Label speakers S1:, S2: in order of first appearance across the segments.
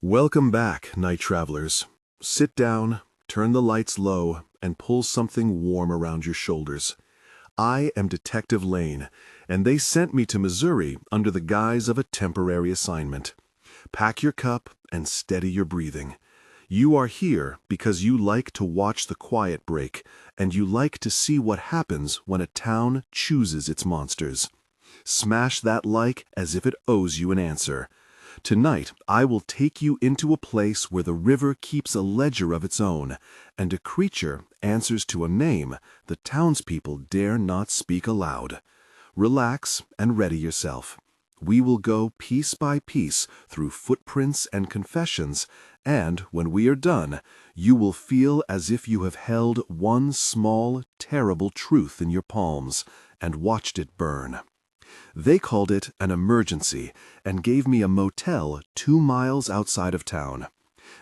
S1: Welcome back, night travelers. Sit down, turn the lights low, and pull something warm around your shoulders. I am Detective Lane, and they sent me to Missouri under the guise of a temporary assignment. Pack your cup and steady your breathing. You are here because you like to watch the quiet break, and you like to see what happens when a town chooses its monsters. Smash that like as if it owes you an answer. Tonight, I will take you into a place where the river keeps a ledger of its own, and a creature answers to a name the townspeople dare not speak aloud. Relax and ready yourself. We will go piece by piece through footprints and confessions, and when we are done, you will feel as if you have held one small, terrible truth in your palms and watched it burn. They called it an emergency and gave me a motel 2 miles outside of town.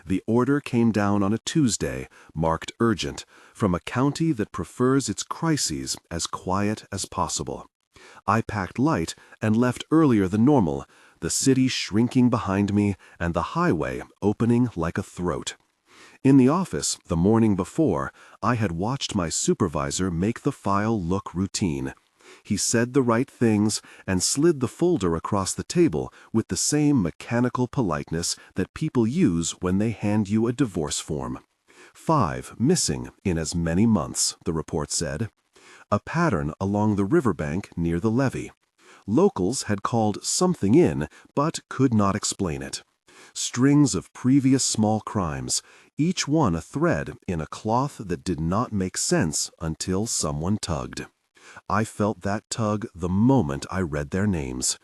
S1: The order came down on a Tuesday, marked urgent, from a county that prefers its crises as quiet as possible. I packed light and left earlier than normal, the city shrinking behind me and the highway opening like a throat. In the office, the morning before, I had watched my supervisor make the file look routine. He said the right things and slid the folder across the table with the same mechanical politeness that people use when they hand you a divorce form. 5 missing in as many months, the report said. A pattern along the riverbank near the levee. Locals had called something in, but could not explain it. Strings of previous small crimes, each one a thread in a cloth that did not make sense until someone tugged. I felt that tug the moment I read their names.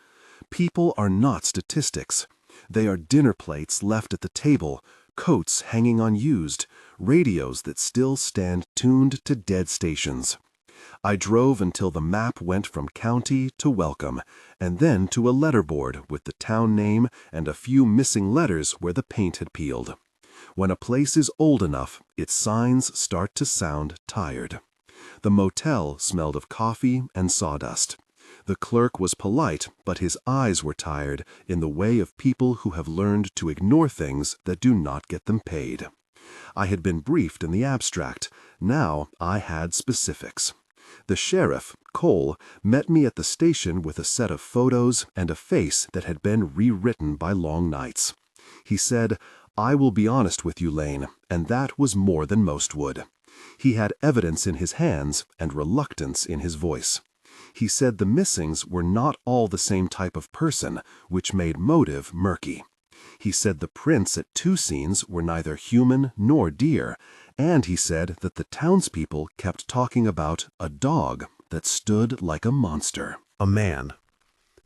S1: People are not statistics. They are dinner plates left at the table, coats hanging unused, radios that still stand tuned to dead stations. I drove until the map went from county to welcome, and then to a letterboard with the town name and a few missing letters where the paint had peeled. When a place is old enough, its signs start to sound tired. The motel smelled of coffee and sawdust. The clerk was polite, but his eyes were tired in the way of people who have learned to ignore things that do not get them paid. I had been briefed in the abstract. Now I had specifics. The sheriff, Cole, met me at the station with a set of photos and a face that had been rewritten by long nights. He said, "I will be honest with you, Lane," and that was more than most would. He had evidence in his hands and reluctance in his voice. He said the missings were not all the same type of person, which made motive murky. He said the prints at 2 scenes were neither human nor deer, and he said that the townspeople kept talking about a dog that stood like a monster.
S2: A man.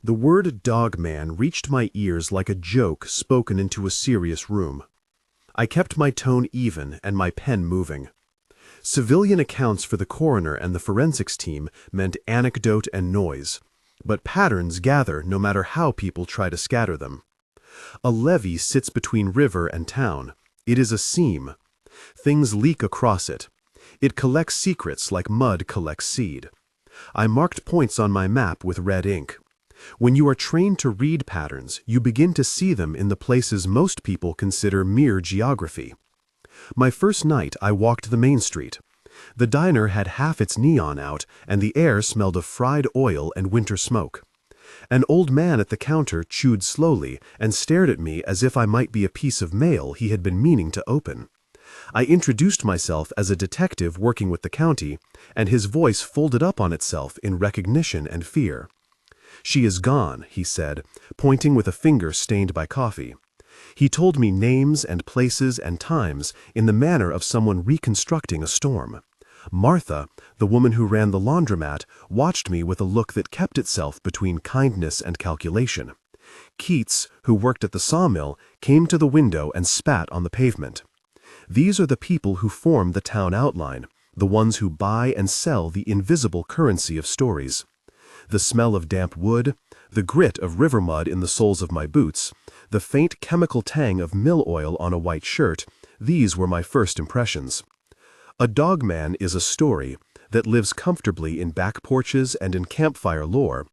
S2: The word Dogman reached my ears like a joke spoken into a serious room. I kept my tone even and my pen moving. Civilian accounts for the coroner and the forensics team meant anecdote and noise, but patterns gather no matter how people try to scatter them. A levee sits between river and town. It is a seam. Things leak across it. It collects secrets like mud collects seed. I marked points on my map with red ink. When you are trained to read patterns, you begin to see them in the places most people consider mere geography. My first night, I walked the main street. The diner had half its neon out, and the air smelled of fried oil and winter smoke. An old man at the counter chewed slowly and stared at me as if I might be a piece of mail he had been meaning to open. I introduced myself as a detective working with the county, and his voice folded up on itself in recognition and fear. "She is gone," he said, pointing with a finger stained by coffee. He told me names and places and times in the manner of someone reconstructing a storm. Martha, the woman who ran the laundromat, watched me with a look that kept itself between kindness and calculation. Keats, who worked at the sawmill, came to the window and spat on the pavement. These are the people who form the town outline, the ones who buy and sell the invisible currency of stories. The smell of damp wood, the grit of river mud in the soles of my boots, the faint chemical tang of mill oil on a white shirt, these were my first impressions. A dogman is a story that lives comfortably in back porches and in campfire lore,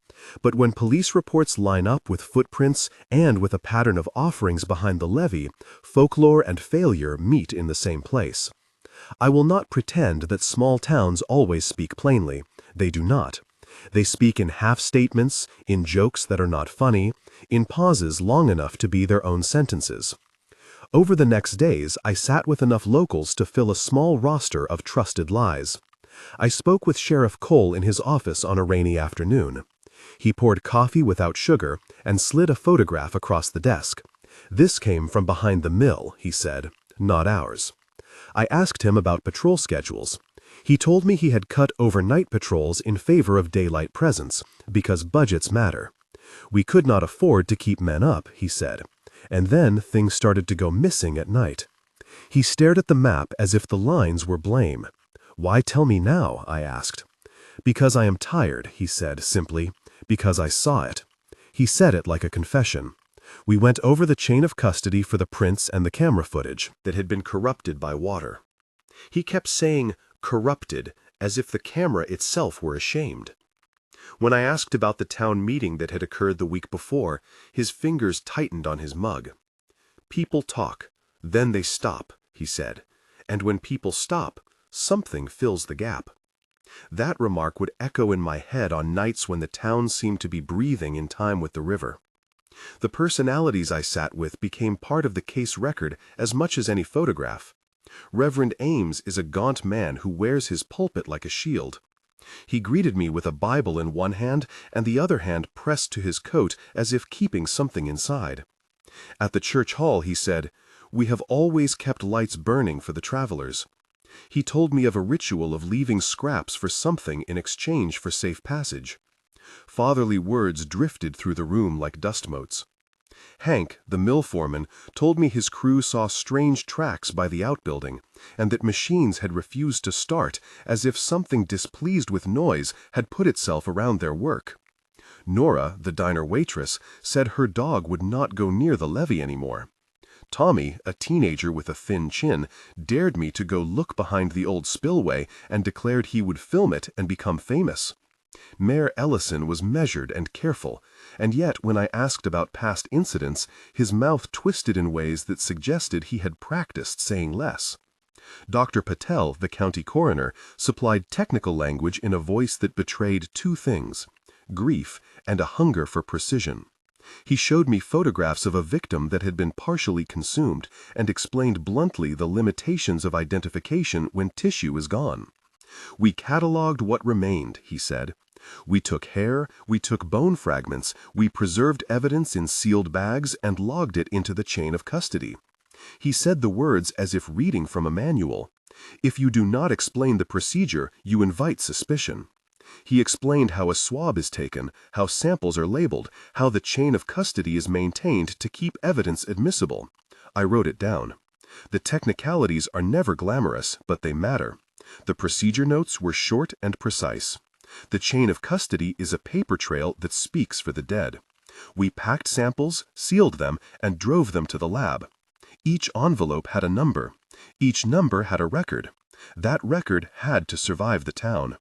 S2: But when police reports line up with footprints and with a pattern of offerings behind the levee, folklore and failure meet in the same place. I will not pretend that small towns always speak plainly. They do not. They speak in half-statements, in jokes that are not funny, in pauses long enough to be their own sentences. Over the next days, I sat with enough locals to fill a small roster of trusted lies. I spoke with Sheriff Cole in his office on a rainy afternoon. He poured coffee without sugar and slid a photograph across the desk. "This came from behind the mill," he said, "not ours." I asked him about patrol schedules. He told me he had cut overnight patrols in favor of daylight presence, because budgets matter. We could not afford to keep men up, he said, and then things started to go missing at night. He stared at the map as if the lines were blame. "Why tell me now?" I asked. "Because I am tired," he said simply, "because I saw it." He said it like a confession. We went over the chain of custody for the prints and the camera footage that had been corrupted by water. He kept saying corrupted as if the camera itself were ashamed. When I asked about the town meeting that had occurred the week before, his fingers tightened on his mug. "People talk, then they stop," he said, "and when people stop, something fills the gap." That remark would echo in my head on nights when the town seemed to be breathing in time with the river. The personalities I sat with became part of the case record as much as any photograph. Reverend Ames is a gaunt man who wears his pulpit like a shield. He greeted me with a Bible in one hand and the other hand pressed to his coat as if keeping something inside. At the church hall he said, "We have always kept lights burning for the travelers." He told me of a ritual of leaving scraps for something in exchange for safe passage. Fatherly words drifted through the room like dust motes. Hank, the mill foreman, told me his crew saw strange tracks by the outbuilding, and that machines had refused to start, as if something displeased with noise had put itself around their work. Nora, the diner waitress, said her dog would not go near the levee anymore. Tommy, a teenager with a thin chin, dared me to go look behind the old spillway and declared he would film it and become famous. Mayor Ellison was measured and careful, and yet when I asked about past incidents, his mouth twisted in ways that suggested he had practiced saying less. Dr. Patel, the county coroner, supplied technical language in a voice that betrayed two things: grief and a hunger for precision. He showed me photographs of a victim that had been partially consumed and explained bluntly the limitations of identification when tissue is gone. "We catalogued what remained," he said. "We took hair, we took bone fragments, we preserved evidence in sealed bags and logged it into the chain of custody." He said the words as if reading from a manual. "If you do not explain the procedure, you invite suspicion." He explained how a swab is taken, how samples are labeled, how the chain of custody is maintained to keep evidence admissible. I wrote it down. The technicalities are never glamorous, but they matter. The procedure notes were short and precise. The chain of custody is a paper trail that speaks for the dead. We packed samples, sealed them, and drove them to the lab. Each envelope had a number. Each number had a record. That record had to survive the town.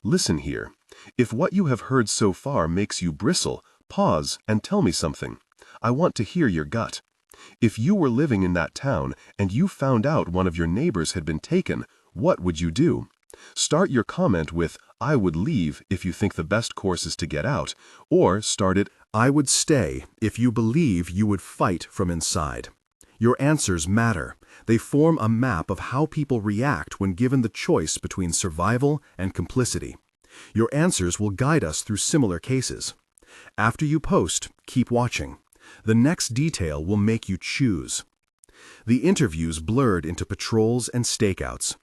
S2: Listen here. If what you have heard so far makes you bristle, pause and tell me something. I want to hear your gut. If you were living in that town and you found out one of your neighbors had been taken, what would you do? Start your comment with, "I would leave" if you think the best course is to get out, or start it, "I would stay" if you believe you would fight from inside. Your answers matter. They form a map of how people react when given the choice between survival and complicity. Your answers will guide us through similar cases. After you post, keep watching. The next detail will make you choose. The interviews blurred into patrols and stakeouts.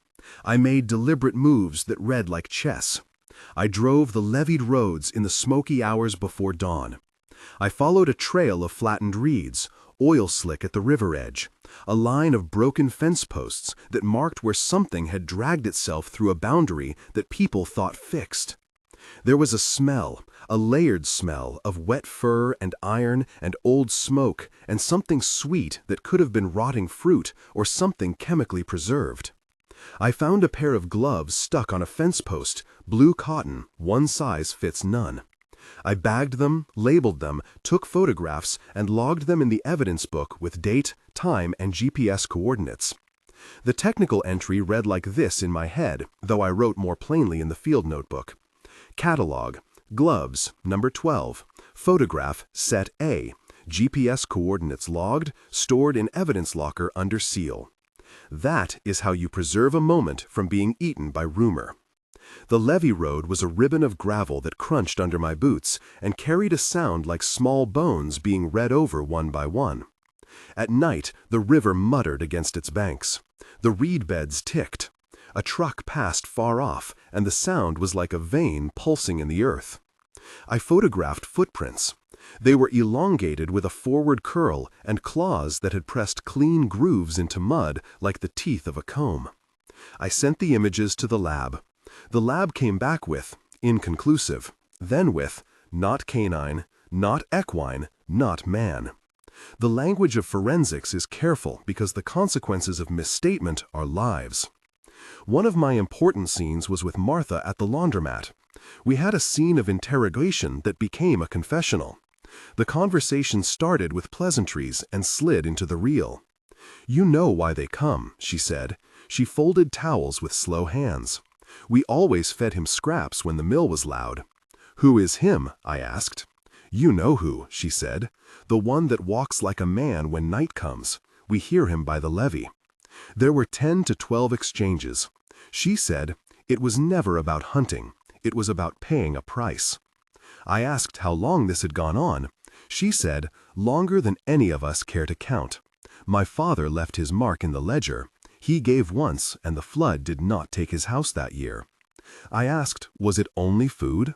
S2: I made deliberate moves that read like chess. I drove the levied roads in the smoky hours before dawn. I followed a trail of flattened reeds, oil slick at the river edge, a line of broken fence posts that marked where something had dragged itself through a boundary that people thought fixed. There was a smell, a layered smell of wet fur and iron and old smoke and something sweet that could have been rotting fruit or something chemically preserved. I found a pair of gloves stuck on a fence post, blue cotton, one size fits none. I bagged them, labeled them, took photographs, and logged them in the evidence book with date, time, and GPS coordinates. The technical entry read like this in my head, though I wrote more plainly in the field notebook. Catalog, gloves, number 12, photograph, set A, GPS coordinates logged, stored in evidence locker under seal. That is how you preserve a moment from being eaten by rumor. The levee road was a ribbon of gravel that crunched under my boots and carried a sound like small bones being read over one by one. At night, the river muttered against its banks. The reed beds ticked. A truck passed far off, and the sound was like a vein pulsing in the earth. I photographed footprints. They were elongated with a forward curl and claws that had pressed clean grooves into mud like the teeth of a comb. I sent the images to the lab. The lab came back with, inconclusive, then with, not canine, not equine, not man. The language of forensics is careful because the consequences of misstatement are lives. One of my important scenes was with Martha at the laundromat. We had a scene of interrogation that became a confessional. The conversation started with pleasantries and slid into the real. "You know why they come," she said. She folded towels with slow hands. "We always fed him scraps when the mill was loud." "Who is him?" I asked. "You know who," she said. "The one that walks like a man when night comes. We hear him by the levee." There were 10 to 12 exchanges. She said, "It was never about hunting. It was about paying a price." I asked how long this had gone on. She said, "Longer than any of us care to count. My father left his mark in the ledger. He gave once, and the flood did not take his house that year." I asked, "Was it only food?"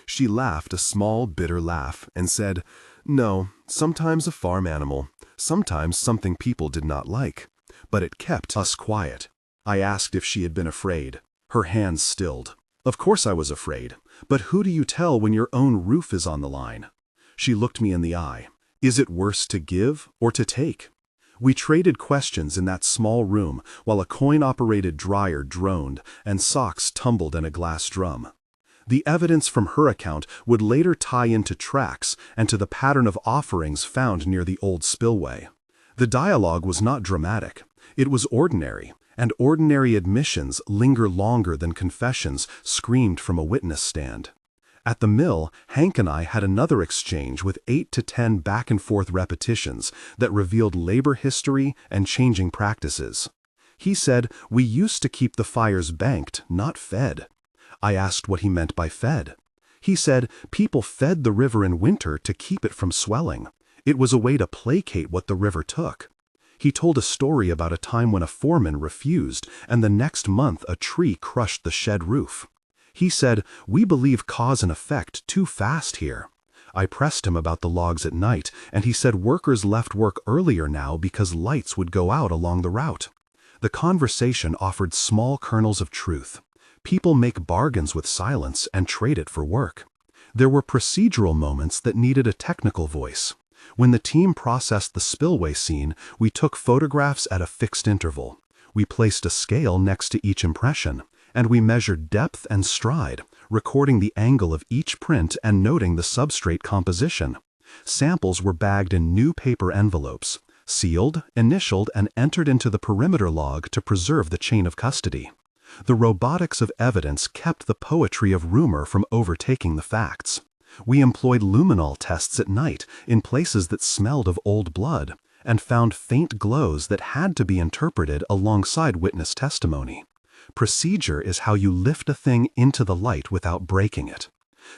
S2: She laughed a small, bitter laugh and said, "No, sometimes a farm animal, sometimes something people did not like. But it kept us quiet." I asked if she had been afraid. Her hands stilled. "Of course I was afraid. But who do you tell when your own roof is on the line?" She looked me in the eye. "Is it worse to give or to take?" We traded questions in that small room while a coin-operated dryer droned and socks tumbled in a glass drum. The evidence from her account would later tie into tracks and to the pattern of offerings found near the old spillway. The dialogue was not dramatic. It was ordinary, and ordinary admissions linger longer than confessions screamed from a witness stand. At the mill, Hank and I had another exchange with 8 to 10 back-and-forth repetitions that revealed labor history and changing practices. He said, "We used to keep the fires banked, not fed." I asked what he meant by fed. He said, "People fed the river in winter to keep it from swelling. It was a way to placate what the river took." He told a story about a time when a foreman refused, and the next month a tree crushed the shed roof. He said, "We believe cause and effect too fast here." I pressed him about the logs at night, and he said workers left work earlier now because lights would go out along the route. The conversation offered small kernels of truth. People make bargains with silence and trade it for work. There were procedural moments that needed a technical voice. When the team processed the spillway scene, we took photographs at a fixed interval. We placed a scale next to each impression, and we measured depth and stride, recording the angle of each print and noting the substrate composition. Samples were bagged in new paper envelopes, sealed, initialed, and entered into the perimeter log to preserve the chain of custody. The robotics of evidence kept the poetry of rumor from overtaking the facts. We employed luminol tests at night in places that smelled of old blood, and found faint glows that had to be interpreted alongside witness testimony. Procedure is how you lift a thing into the light without breaking it.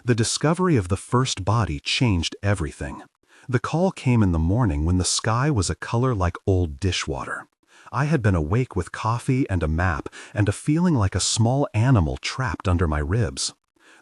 S2: The discovery of the first body changed everything. The call came in the morning when the sky was a color like old dishwater. I had been awake with coffee and a map and a feeling like a small animal trapped under my ribs.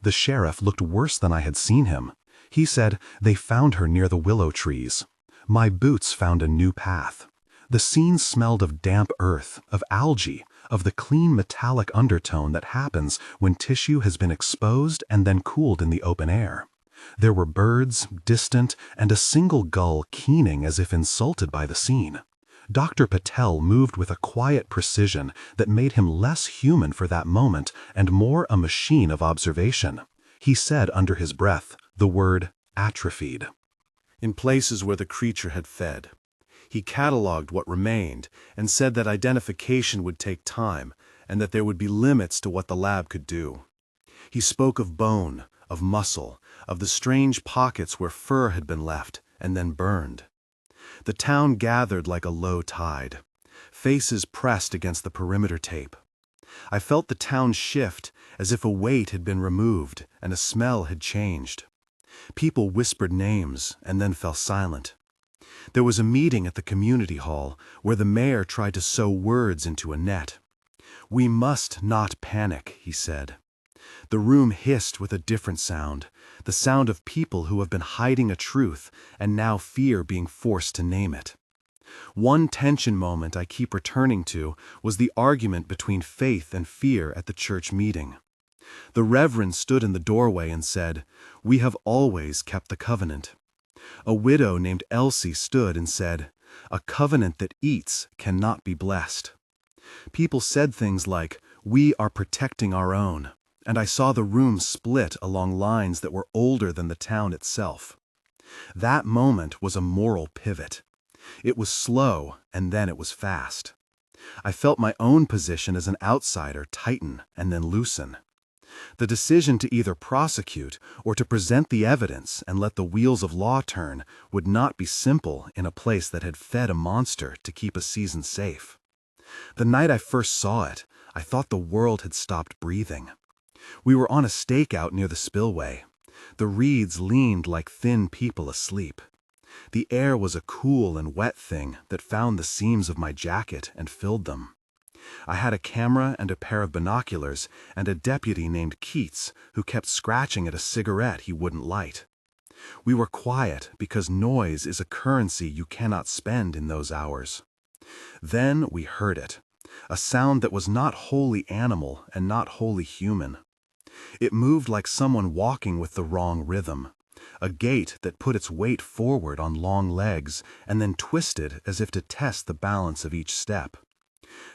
S2: The sheriff looked worse than I had seen him. He said, "They found her near the willow trees." My boots found a new path. The scene smelled of damp earth, of algae, of the clean metallic undertone that happens when tissue has been exposed and then cooled in the open air. There were birds, distant, and a single gull keening as if insulted by the scene. Dr. Patel moved with a quiet precision that made him less human for that moment and more a machine of observation. He said under his breath, The word atrophied. In places where the creature had fed. He cataloged what remained and said that identification would take time and that there would be limits to what the lab could do. He spoke of bone, of muscle, of the strange pockets where fur had been left and then burned. The town gathered like a low tide. Faces pressed against the perimeter tape. I felt the town shift as if a weight had been removed and a smell had changed. People whispered names and then fell silent. There was a meeting at the community hall where the mayor tried to sew words into a net. "We must not panic," he said. The room hissed with a different sound, the sound of people who have been hiding a truth and now fear being forced to name it. One tension moment I keep returning to was the argument between faith and fear at the church meeting. The reverend stood in the doorway and said, "We have always kept the covenant." A widow named Elsie stood and said, "A covenant that eats cannot be blessed." People said things like, "We are protecting our own," and I saw the room split along lines that were older than the town itself. That moment was a moral pivot. It was slow, and then it was fast. I felt my own position as an outsider tighten and then loosen. The decision to either prosecute or to present the evidence and let the wheels of law turn would not be simple in a place that had fed a monster to keep a season safe. The night I first saw it, I thought the world had stopped breathing. We were on a stakeout near the spillway. The reeds leaned like thin people asleep. The air was a cool and wet thing that found the seams of my jacket and filled them. I had a camera and a pair of binoculars and a deputy named Keats who kept scratching at a cigarette he wouldn't light. We were quiet because noise is a currency you cannot spend in those hours. Then we heard it, a sound that was not wholly animal and not wholly human. It moved like someone walking with the wrong rhythm, a gait that put its weight forward on long legs and then twisted as if to test the balance of each step.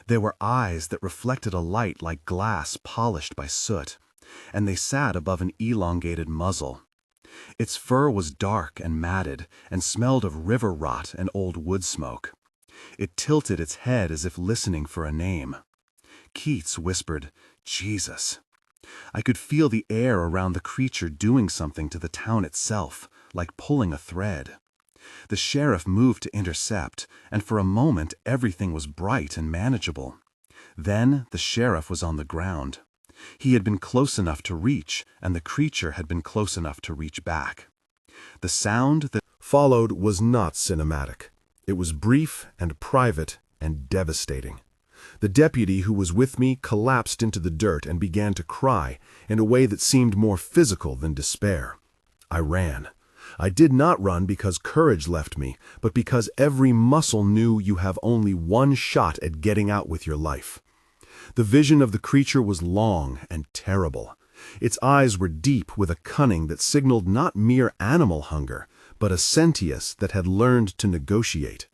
S2: There were eyes that reflected a light like glass polished by soot, and they sat above an elongated muzzle. Its fur was dark and matted and smelled of river rot and old wood smoke. It tilted its head as if listening for a name. Keats whispered, "Jesus." I could feel the air around the creature doing something to the town itself, like pulling a thread. The sheriff moved to intercept, and for a moment everything was bright and manageable. Then the sheriff was on the ground. He had been close enough to reach, and the creature had been close enough to reach back. The sound that
S1: followed was not cinematic. It was brief and private and devastating. The deputy who was with me collapsed into the dirt and began to cry in a way that seemed more physical than despair. I ran. I did not run because courage left me, but because every muscle knew you have only one shot at getting out with your life. The vision of the creature was long and terrible. Its eyes were deep with a cunning that signaled not mere animal hunger, but a sentience that had learned to negotiate.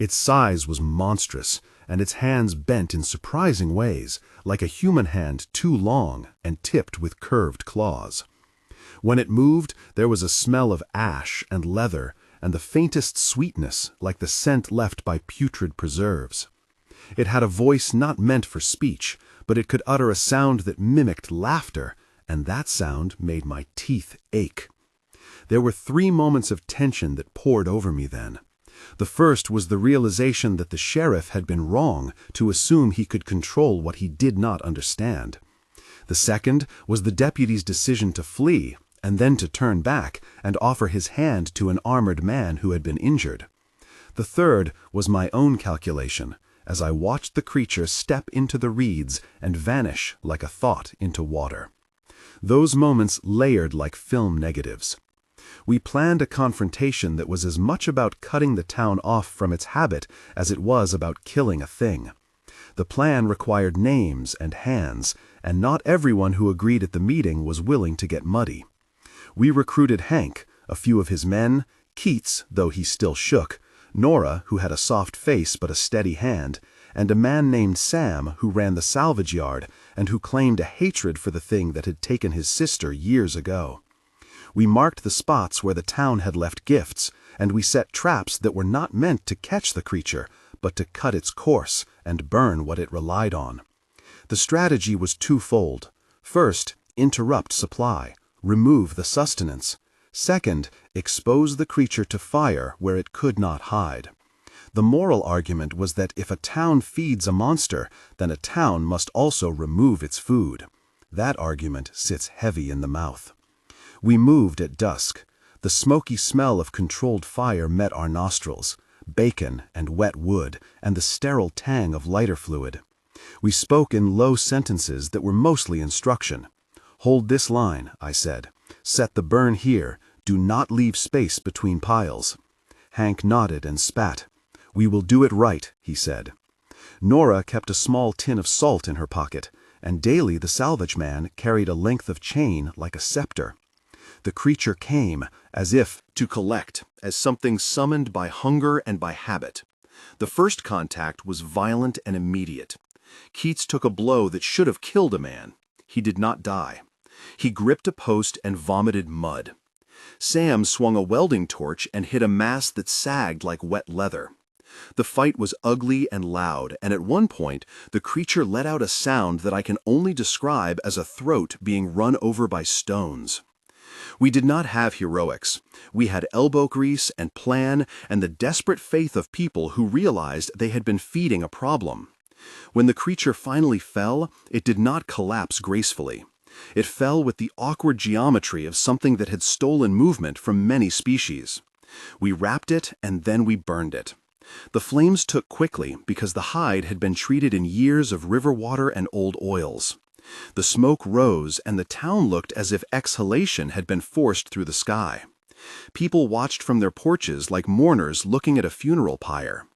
S1: Its size was monstrous, and its hands bent in surprising ways, like a human hand too long and tipped with curved claws. When it moved, there was a smell of ash and leather and the faintest sweetness like the scent left by putrid preserves. It had a voice not meant for speech, but it could utter a sound that mimicked laughter, and that sound made my teeth ache. There were 3 moments of tension that poured over me then. The first was the realization that the sheriff had been wrong to assume he could control what he did not understand. The second was the deputy's decision to flee, and then to turn back and offer his hand to an armored man who had been injured. The third was my own calculation, as I watched the creature step into the reeds and vanish like a thought into water. Those moments layered like film negatives. We planned a confrontation that was as much about cutting the town off from its habit as it was about killing a thing. The plan required names and hands, and not everyone who agreed at the meeting was willing to get muddy. We recruited Hank, a few of his men, Keats, though he still shook, Nora, who had a soft face but a steady hand, and a man named Sam who ran the salvage yard and who claimed a hatred for the thing that had taken his sister years ago.
S2: We marked the spots where the town had left gifts, and we set traps that were not meant to catch the creature, but to cut its course and burn what it relied on. The strategy was twofold. First, interrupt supply, remove the sustenance. Second, expose the creature to fire where it could not hide. The moral argument was that if a town feeds a monster, then a town must also remove its food. That argument sits heavy in the mouth. We moved at dusk. The smoky smell of controlled fire met our nostrils, bacon and wet wood, and the sterile tang of lighter fluid. We spoke in low sentences that were mostly instruction. "Hold this line," I said. "Set the burn here. Do not leave space between piles." Hank nodded and spat. "We will do it right," he said. Nora kept a small tin of salt in her pocket, and Daly, the salvage man, carried a length of chain like a scepter. The creature came, as if to collect, as something summoned by hunger and by habit. The first contact was violent and immediate. Keats took a blow that should have killed a man. He did not die. He gripped a post and vomited mud. Sam swung a welding torch and hit a mass that sagged like wet leather. The fight was ugly and loud, and at one point, the creature let out a sound that I can only describe as a throat being run over by stones. We did not have heroics. We had elbow grease and plan and the desperate faith of people who realized they had been feeding a problem. When the creature finally fell, it did not collapse gracefully. It fell with the awkward geometry of something that had stolen movement from many species. We wrapped it and then we burned it. The flames took quickly because the hide had been treated in years of river water and old oils. The smoke rose and the town looked as if exhalation had been forced through the sky. People watched from their porches like mourners looking at a funeral pyre.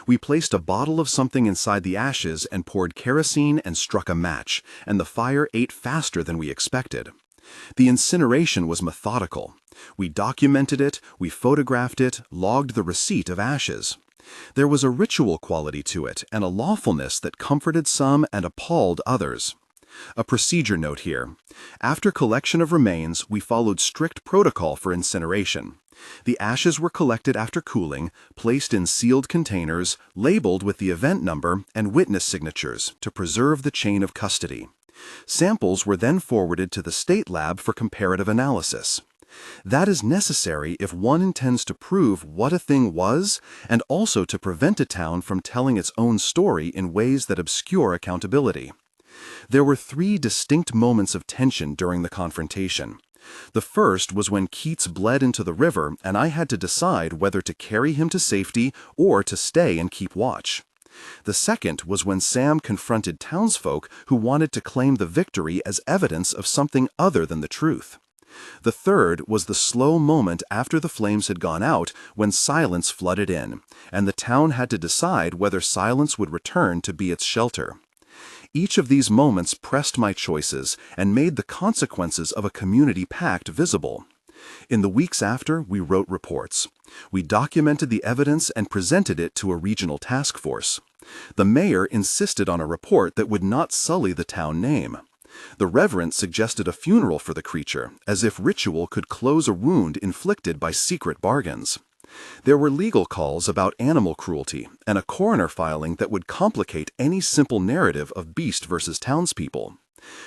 S2: We placed a bottle of something inside the ashes and poured kerosene and struck a match, and the fire ate faster than we expected. The incineration was methodical. We documented it, we photographed it, logged the receipt of ashes. There was a ritual quality to it and a lawfulness that comforted some and appalled others. A procedure note here. After collection of remains, we followed strict protocol for incineration. The ashes were collected after cooling, placed in sealed containers, labeled with the event number and witness signatures to preserve the chain of custody. Samples were then forwarded to the state lab for comparative analysis. That is necessary if one intends to prove what a thing was and also to prevent a town from telling its own story in ways that obscure accountability. There were 3 distinct moments of tension during the confrontation. The first was when Keats bled into the river and I had to decide whether to carry him to safety or to stay and keep watch. The second was when Sam confronted townsfolk who wanted to claim the victory as evidence of something other than the truth. The third was the slow moment after the flames had gone out when silence flooded in, and the town had to decide whether silence would return to be its shelter. Each of these moments pressed my choices and made the consequences of a community pact visible. In the weeks after, we wrote reports. We documented the evidence and presented it to a regional task force. The mayor insisted on a report that would not sully the town name. The reverend suggested a funeral for the creature, as if ritual could close a wound inflicted by secret bargains. There were legal calls about animal cruelty and a coroner filing that would complicate any simple narrative of beast versus townspeople.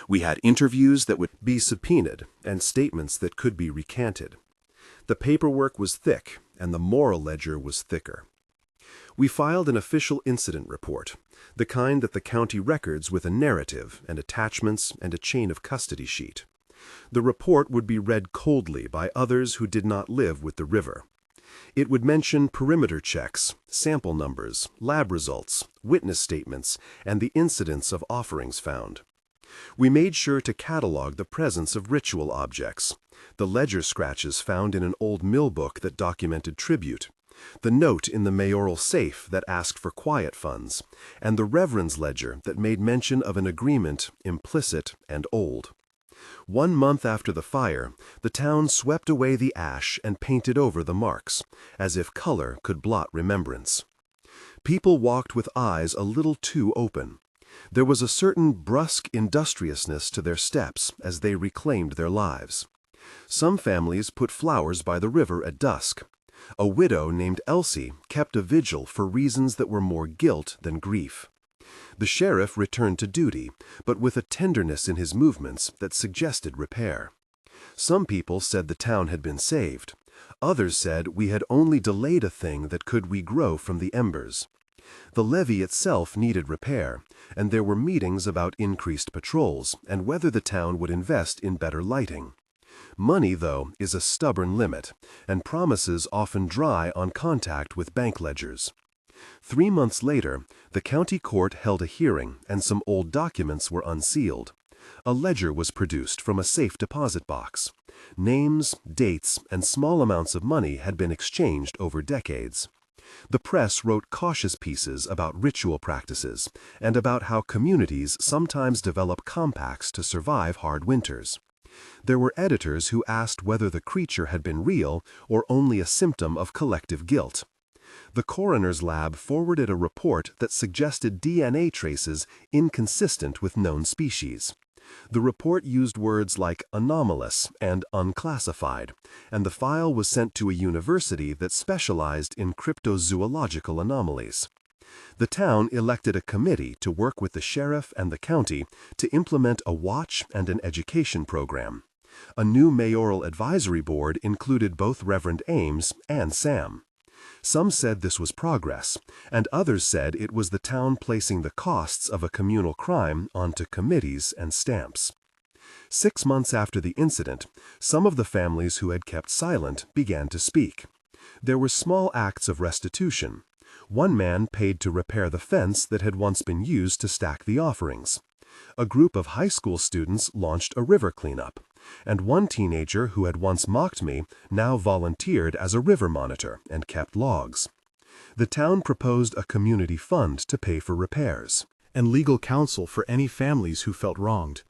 S2: We had interviews that would be subpoenaed and statements that could be recanted. The paperwork was thick and the moral ledger was thicker. We filed an official incident report, the kind that the county records with a narrative and attachments and a chain of custody sheet. The report would be read coldly by others who did not live with the river. It would mention perimeter checks, sample numbers, lab results, witness statements, and the incidence of offerings found. We made sure to catalog the presence of ritual objects, the ledger scratches found in an old mill book that documented tribute, the note in the mayoral safe that asked for quiet funds, and the reverend's ledger that made mention of an agreement implicit and old. 1 month after the fire, the town swept away the ash and painted over the marks, as if color could blot remembrance. People walked with eyes a little too open. There was a certain brusque industriousness to their steps as they reclaimed their lives.
S1: Some families put flowers by the river at dusk. A widow named Elsie kept a vigil for reasons that were more guilt than grief. The sheriff returned to duty, but with a tenderness in his movements that suggested repair. Some people said the town had been saved. Others said we had only delayed a thing that could regrow from the embers. The levee itself needed repair, and there were meetings about increased patrols and whether the town would invest in better lighting. Money, though, is a stubborn limit, and promises often dry on contact with bank ledgers. 3 months later, the county court held a hearing and some old documents were unsealed. A ledger was produced from a safe deposit box. Names, dates, and small amounts of money had been exchanged over decades. The press wrote cautious pieces about ritual practices and about how communities sometimes develop compacts to survive hard winters. There were editors who asked whether the creature had been real or only a symptom of collective guilt. The coroner's lab forwarded a report that suggested DNA traces inconsistent with known species. The report used words like anomalous and unclassified, and the file was sent to a university that specialized in cryptozoological anomalies. The town elected a committee to work with the sheriff and the county to implement a watch and an education program. A new mayoral advisory board included both Reverend Ames and Sam. Some said this was progress, and others said it was the town placing the costs of a communal crime onto committees and stamps. 6 months after the incident, some of the families who had kept silent began to speak. There were small acts of restitution. One man paid to repair the fence that had once been used to stack the offerings. A group of high school students launched a river cleanup, and one teenager who had once mocked me now volunteered as a river monitor and kept logs. The town proposed a community fund to pay for repairs,
S2: and legal counsel for any families who felt wronged.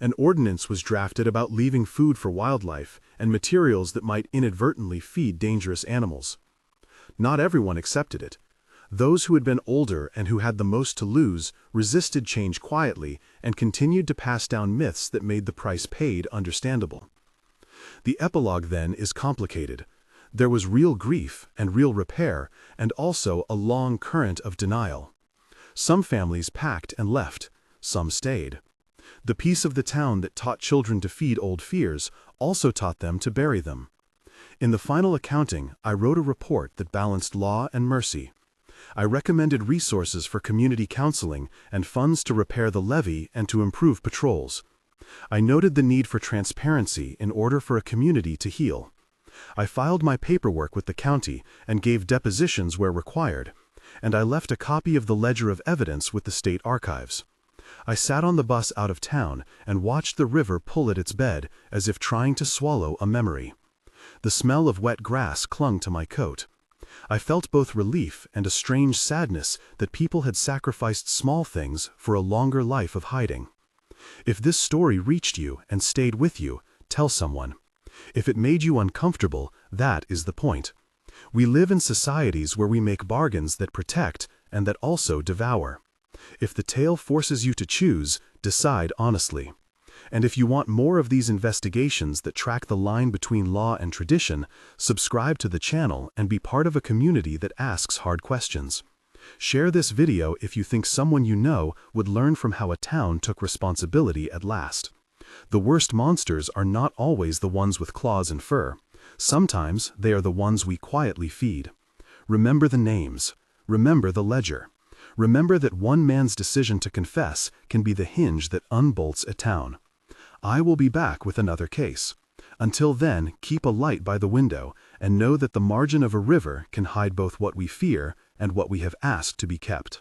S2: An ordinance was drafted about leaving food for wildlife and materials that might inadvertently feed dangerous animals. Not everyone accepted it. Those who had been older and who had the most to lose resisted change quietly and continued to pass down myths that made the price paid understandable. The epilogue, then, is complicated. There was real grief and real repair, and also a long current of denial. Some families packed and left, some stayed. The piece of the town that taught children to feed old fears also taught them to bury them. In the final accounting, I wrote a report that balanced law and mercy. I recommended resources for community counseling and funds to repair the levee and to improve patrols. I noted the need for transparency in order for a community to heal. I filed my paperwork with the county and gave depositions where required, and I left a copy of the ledger of evidence with the state archives. I sat on the bus out of town and watched the river pull at its bed as if trying to swallow a memory. The smell of wet grass clung to my coat. I felt both relief and a strange sadness that people had sacrificed small things for a longer life of hiding. If this story reached you and stayed with you, tell someone. If it made you uncomfortable, that is the point. We live in societies where we make bargains that protect and that also devour. If the tale forces you to choose, decide honestly. And if you want more of these investigations that track the line between law and tradition, subscribe to the channel and be part of a community that asks hard questions. Share this video if you think someone you know would learn from how a town took responsibility at last. The worst monsters are not always the ones with claws and fur. Sometimes they are the ones we quietly feed. Remember the names. Remember the ledger. Remember that one man's decision to confess can be the hinge that unbolts a town. I will be back with another case. Until then, keep a light by the window and know that the margin of a river can hide both what we fear and what we have asked to be kept.